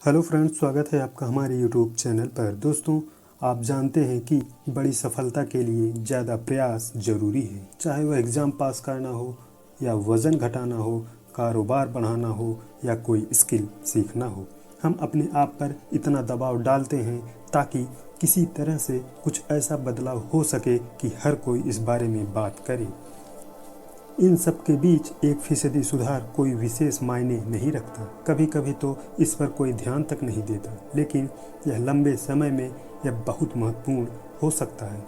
Hello friends, स्वागत है आपका हमारे यूट्यूब चैनल पर। दोस्तों, आप जानते हैं कि बड़ी सफलता के लिए ज़्यादा प्रयास ज़रूरी है। चाहे वह एग्ज़ाम पास करना हो या वज़न घटाना हो, कारोबार बढ़ाना हो या कोई स्किल सीखना हो। हम अपने आप पर इतना दबाव डालते हैं ताकि किसी तरह से कुछ ऐसा बदलाव हो सके कि हर कोई इस बारे में बात करे। इन सब के बीच 1% सुधार कोई विशेष मायने नहीं रखता। कभी कभी तो इस पर कोई ध्यान तक नहीं देता, लेकिन यह लंबे समय में यह बहुत महत्वपूर्ण हो सकता है।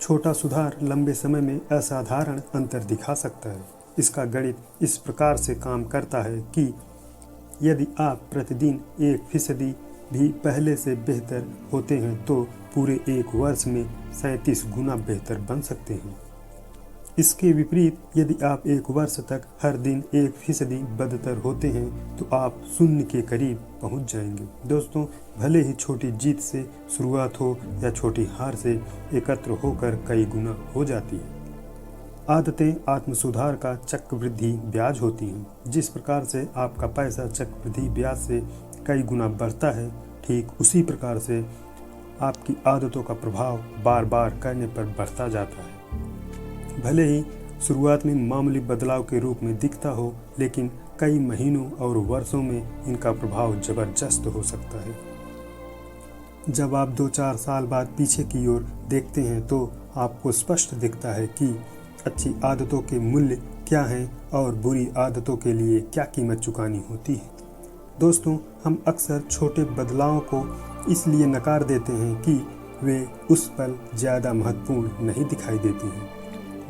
छोटा सुधार लंबे समय में असाधारण अंतर दिखा सकता है। इसका गणित इस प्रकार से काम करता है कि यदि आप प्रतिदिन 1% भी पहले से बेहतर होते हैं तो पूरे एक वर्ष में 37 गुना बेहतर बन सकते हैं। इसके विपरीत यदि आप एक वर्ष तक हर दिन 1% बदतर होते हैं तो आप शून्य के करीब पहुंच जाएंगे। दोस्तों, भले ही छोटी जीत से शुरुआत हो या छोटी हार से एकत्र होकर कई गुना हो जाती है। आदतें आत्म सुधार का चक्रवृद्धि ब्याज होती हैं। जिस प्रकार से आपका पैसा चक्रवृद्धि ब्याज से कई गुना बढ़ता है, ठीक उसी प्रकार से आपकी आदतों का प्रभाव बार बार करने पर बढ़ता जाता है। भले ही शुरुआत में मामूली बदलाव के रूप में दिखता हो, लेकिन कई महीनों और वर्षों में इनका प्रभाव जबरदस्त हो सकता है। जब आप 2-4 साल बाद पीछे की ओर देखते हैं तो आपको स्पष्ट दिखता है कि अच्छी आदतों के मूल्य क्या हैं और बुरी आदतों के लिए क्या कीमत चुकानी होती है। दोस्तों, हम अक्सर छोटे बदलावों को इसलिए नकार देते हैं कि वे उस पल ज़्यादा महत्वपूर्ण नहीं दिखाई देती हैं।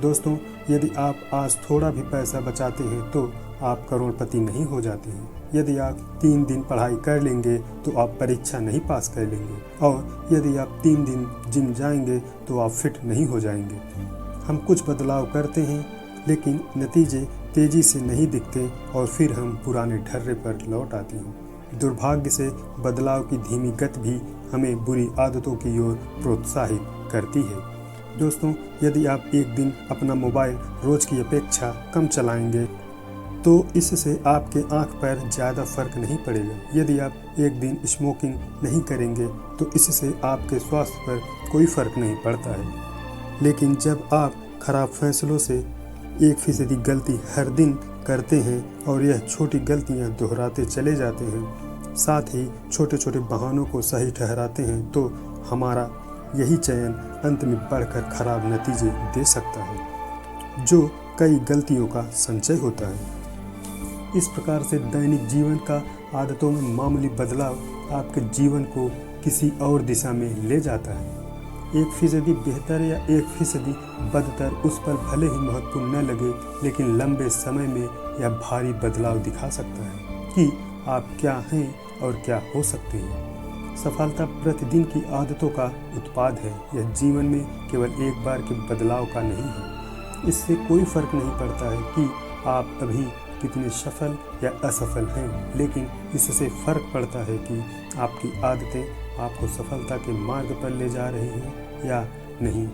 दोस्तों, यदि आप आज थोड़ा भी पैसा बचाते हैं तो आप करोड़पति नहीं हो जाते हैं। यदि आप 3 दिन पढ़ाई कर लेंगे तो आप परीक्षा नहीं पास कर लेंगे, और यदि आप 3 दिन जिम जाएंगे तो आप फिट नहीं हो जाएंगे। हम कुछ बदलाव करते हैं, लेकिन नतीजे तेज़ी से नहीं दिखते और फिर हम पुराने ढर्रे पर लौट आते हैं। दुर्भाग्य से बदलाव की धीमी गति भी हमें बुरी आदतों की ओर प्रोत्साहित करती है। दोस्तों, यदि आप एक दिन अपना मोबाइल रोज़ की अपेक्षा कम चलाएंगे तो इससे आपके आँख पर ज़्यादा फर्क नहीं पड़ेगा। यदि आप एक दिन स्मोकिंग नहीं करेंगे तो इससे आपके स्वास्थ्य पर कोई फर्क नहीं पड़ता है। लेकिन जब आप खराब फैसलों से 1% गलती हर दिन करते हैं और यह छोटी गलतियां दोहराते चले जाते हैं, साथ ही छोटे छोटे बहानों को सही ठहराते हैं, तो हमारा यही चयन अंत में बढ़कर खराब नतीजे दे सकता है, जो कई गलतियों का संचय होता है। इस प्रकार से दैनिक जीवन का आदतों में मामूली बदलाव आपके जीवन को किसी और दिशा में ले जाता है। 1% बेहतर या 1% बदतर उस पर भले ही महत्वपूर्ण न लगे, लेकिन लंबे समय में यह भारी बदलाव दिखा सकता है कि आप क्या हैं और क्या हो सकते हैं। सफलता प्रतिदिन की आदतों का उत्पाद है। यह जीवन में केवल एक बार के बदलाव का नहीं है। इससे कोई फर्क नहीं पड़ता है कि आप अभी कितने सफल या असफल हैं, लेकिन इससे फर्क पड़ता है कि आपकी आदतें आपको सफलता के मार्ग पर ले जा रही हैं या नहीं।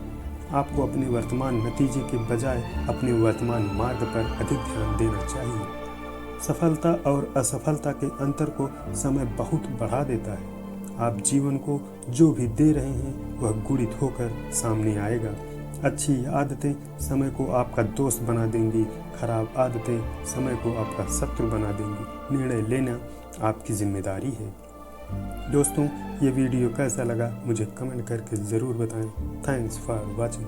आपको अपने वर्तमान नतीजे के बजाय अपने वर्तमान मार्ग पर अधिक ध्यान देना चाहिए। सफलता और असफलता के अंतर को समय बहुत बढ़ा देता है। आप जीवन को जो भी दे रहे हैं वह गुणित होकर सामने आएगा। अच्छी आदतें समय को आपका दोस्त बना देंगी, खराब आदतें समय को आपका शत्रु बना देंगी। निर्णय लेना आपकी जिम्मेदारी है। दोस्तों, ये वीडियो कैसा लगा मुझे कमेंट करके ज़रूर बताएं। Thanks for watching.